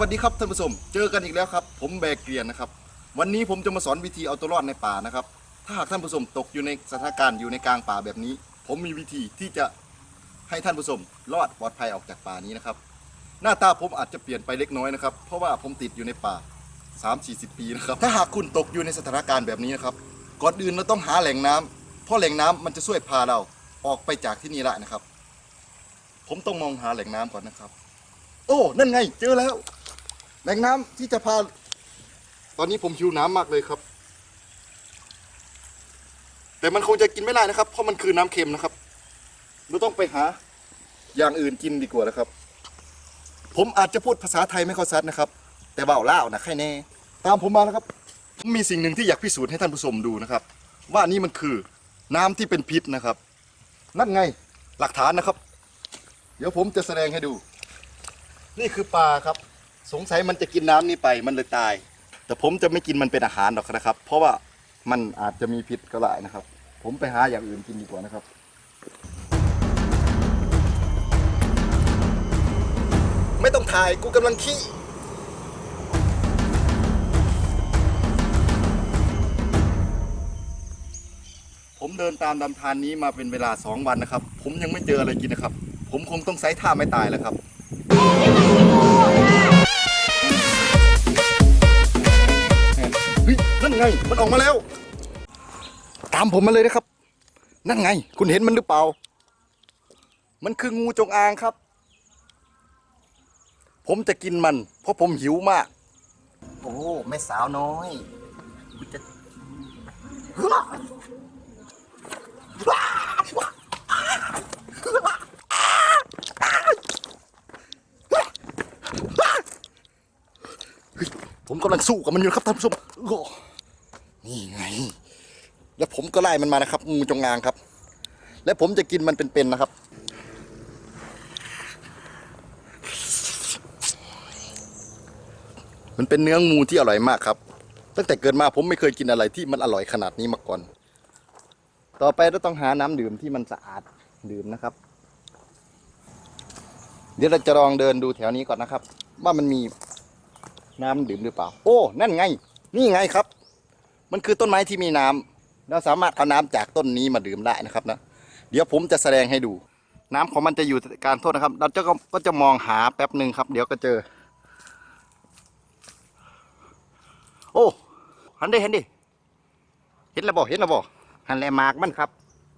วัสดีครับท่านผู้ชมเจอกันอีกแล้วครับผมแบกเกรียนนะครับวันนี้ผมจะมาสอนวิธีเอาตัวรอดในป่านะครับถ้าหากท่านผู้ชมตกอยู่ในสถานการณ์อยู่ในกลางป่าแบบนี้ผมมีวิธีที่จะให้ท่านผู้ชมรอดปลอดภัยออกจากป่านี้นะครับหน้าตาผมอาจจะเปลี่ยนไปเล็กน้อยนะครับเพราะว่าผมติดอยู่ในป่า 3-40 ปีนะครับถ้าหากคุณตกอยู่ในสถานการณ์แบบนี้นะครับก่อนอื่นเราต้องหาแหล่งน้ำเพราะแหล่งน้ำมันจะช่วยพาเราออกไปจากที่นี่ได้นะครับผมต้องมองหาแหล่งน้ำก่อนนะครับโอ้นั่นไงเจอแล้วแหล่งน้ำที่จะพาตอนนี้ผมหิวน้ำมากเลยครับแต่มันคงจะกินไม่ได้นะครับเพราะมันคือน้ำเค็มนะครับเราต้องไปหาอย่างอื่นกินดีกว่านะครับผมอาจจะพูดภาษาไทยไม่ค่อยชัดนะครับแต่เบาเล่านะแค่แน่ตามผมมานะครับผมมีสิ่งหนึ่งที่อยากพิสูจน์ให้ท่านผู้ชมดูนะครับว่านี่มันคือน้ำที่เป็นพิษนะครับนั่นไงหลักฐานนะครับเดี๋ยวผมจะแสดงให้ดูนี่คือปลาครับสงสัยมันจะกินน้ำนี้ไปมันเลยตายแต่ผมจะไม่กินมันเป็นอาหารหรอกนะครับเพราะว่ามันอาจจะมีพิษก็ได้นะครับผมไปหาอย่างอื่นกินดีกว่านะครับไม่ต้องถ่ายกูกำลังขี้ผมเดินตามลำธารนี้มาเป็นเวลา2 วันนะครับผมยังไม่เจออะไรกินนะครับผมคงต้องใช้ท่าไม่ตายแล้วครับเฮ้ยนั่นไงมันออกมาแล้วตามผมมาเลยนะครับนั่นไงคุณเห็นมันหรือเปล่ามันคืองูจงอางครับผมจะกินมันเพราะผมหิวมากโอ้แม่สาวน้อยผมกำลังสู้กับมันอยู่ครับท่านผู้ชมนี่ไงแล้วผมก็ไล่มันมานะครับงูจงอางครับและผมจะกินมันเป็นๆนะครับมันเป็นเนื้องูที่อร่อยมากครับตั้งแต่เกิดมาผมไม่เคยกินอะไรที่มันอร่อยขนาดนี้มาก่อนต่อไปเราต้องหาน้ำดื่มที่มันสะอาดดื่มนะครับเดี๋ยวเราจะลองเดินดูแถวนี้ก่อนนะครับว่ามันมีน้ำดื่มหรือเปล่าโอ้นั่นไงนี่ไงครับมันคือต้นไม้ที่มีน้ำเราสามารถเอาน้ำจากต้นนี้มาดื่มได้นะครับนะเดี๋ยวผมจะแสดงให้ดูน้ำของมันจะอยู่การโทษนะครับเราก็จะมองหาแป๊บหนึ่งครับเดี๋ยวก็เจอโอ้เห็นดิเห็นแล้วบ่หันแลมากมันครับ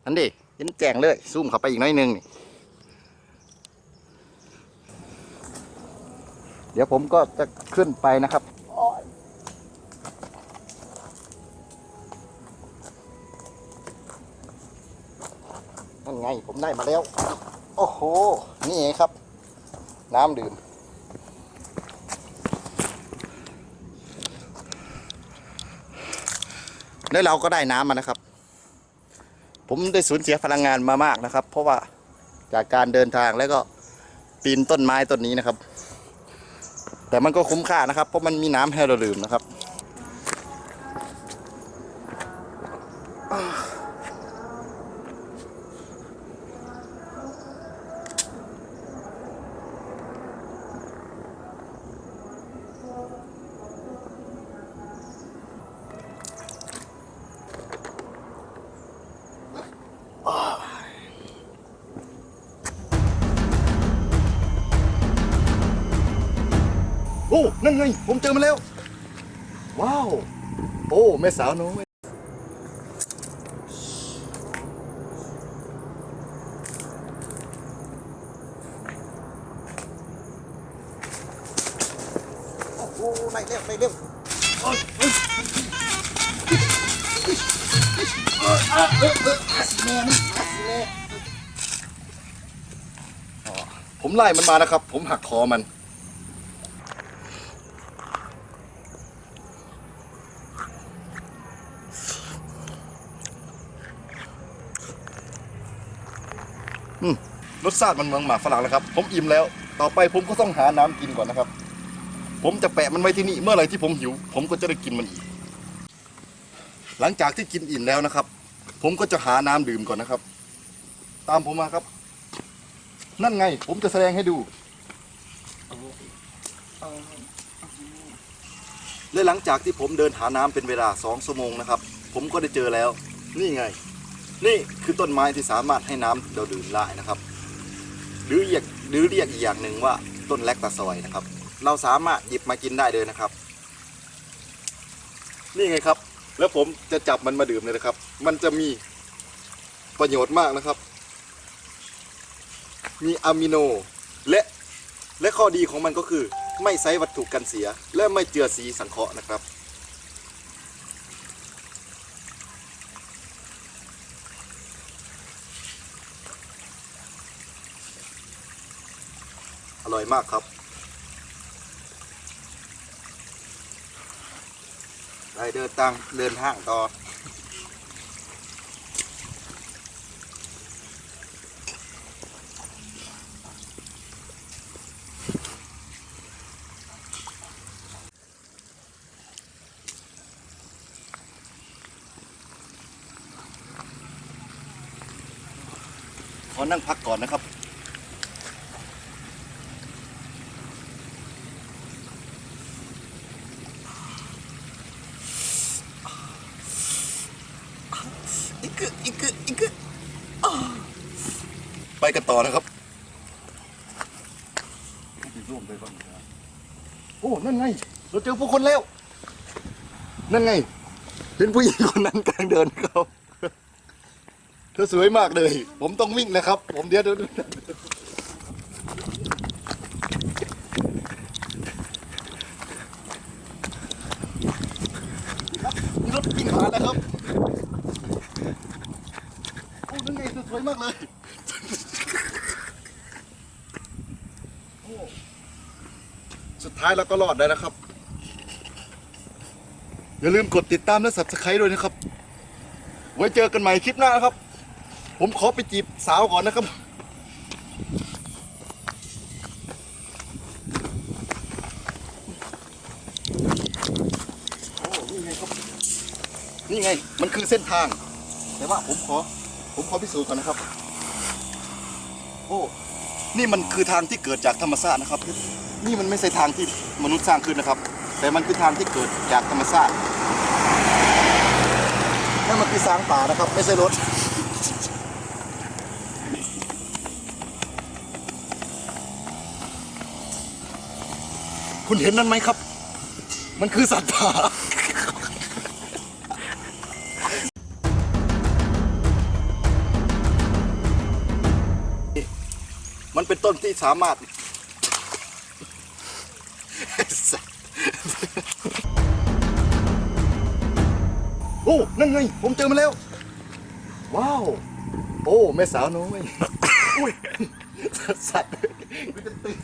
เห็นแจ้งเลยซูมเข้าไปอีกน้อยนึงนี่เดี๋ยวผมก็จะขึ้นไปนะครับนั่นไงผมได้มาแล้วโอ้โหนี่ไงครับน้ำดื่มแล้วเราก็ได้น้ำมานะครับผมได้สูญเสียพลังงานมามากนะครับเพราะว่าจากการเดินทางแล้วก็ปีนต้นไม้ต้นนี้นะครับแต่มันก็คุ้มค่านะครับเพราะมันมีน้ำให้เราดื่มนะครับโอ้นั่นไงผมเจอมันแล้วว้าวโอ้แม่สาวน้อยโอ้โหไปเร็วผมไล่มันมานะครับผมหักคอมันรสชาติมันเหมือนหมากฝรั่งแล้วครับผมอิ่มแล้วต่อไปผมก็ต้องหาน้ำกินก่อนนะครับผมจะแปะมันไว้ที่นี่เมื่อไหร่ที่ผมหิวผมก็จะได้กินมันอีกหลังจากที่กินอิ่มแล้วนะครับผมก็จะหาน้ำดื่มก่อนนะครับตามผมมาครับนั่นไงผมจะแสดงให้ดู และหลังจากที่ผมเดินหาน้ำเป็นเวลา2 ชั่วโมงนะครับผมก็ได้เจอแล้วนี่ไงนี่คือต้นไม้ที่สามารถให้น้ำเราดื่มได้นะครับหรือเรียกอีกอย่างหนึ่งว่าต้นแลคตาซอยนะครับเราสามารถหยิบมากินได้เลยนะครับนี่ไงครับแล้วผมจะจับมันมาดื่มเลยนะครับมันจะมีประโยชน์มากนะครับมีอะมิโนและข้อดีของมันก็คือไม่ใช้วัตถุกันเสียและไม่เจือสีสังเคราะห์นะครับอร่อยมากครับไปเดินห้างต่อขอนั่งพักก่อนนะครับอีกไปกันต่อนะครับโอ้นั่นไงเราเจอผู้คนแล้วนั่นไงเห็นผู้หญิงคนนั้นกำลังเดินเขาเธอสวยมากเลยผมต้องวิ่งนะครับผมเดี๋ยวมีรถวิ่งผ่านแล้วครับโอ้นั่นไงเธอสวยมากเลยโอ้สุดท้ายเราก็รอดได้นะครับ อย่าลืมกดติดตามและ Subscribe ด้วยนะครับไว้เจอกันใหม่คลิปหน้านะครับผมขอไปจีบสาวก่อนนะครับโอ้นี่ไงครับนี่ไงมันคือเส้นทางแต่ว่าผมขอพิสูจน์ก่อนนะครับโอ้นี่มันคือทางที่เกิดจากธรรมชาตินะครับนี่มันไม่ใช่ทางที่มนุษย์สร้างขึ้นนะครับแต่มันคือทางที่เกิดจากธรรมชาตินั่นมันคือช้างป่านะครับไม่ใช่รถคุณเห็นนั่นไหมครับมันคือสัตว์ป่ามันเป็นต้นที่สามารถโอ้นั่นไงผมเจอมาแล้วว้าวโอ้แม่สาวน้อยอุ้ยสัตว์กูจะตื่น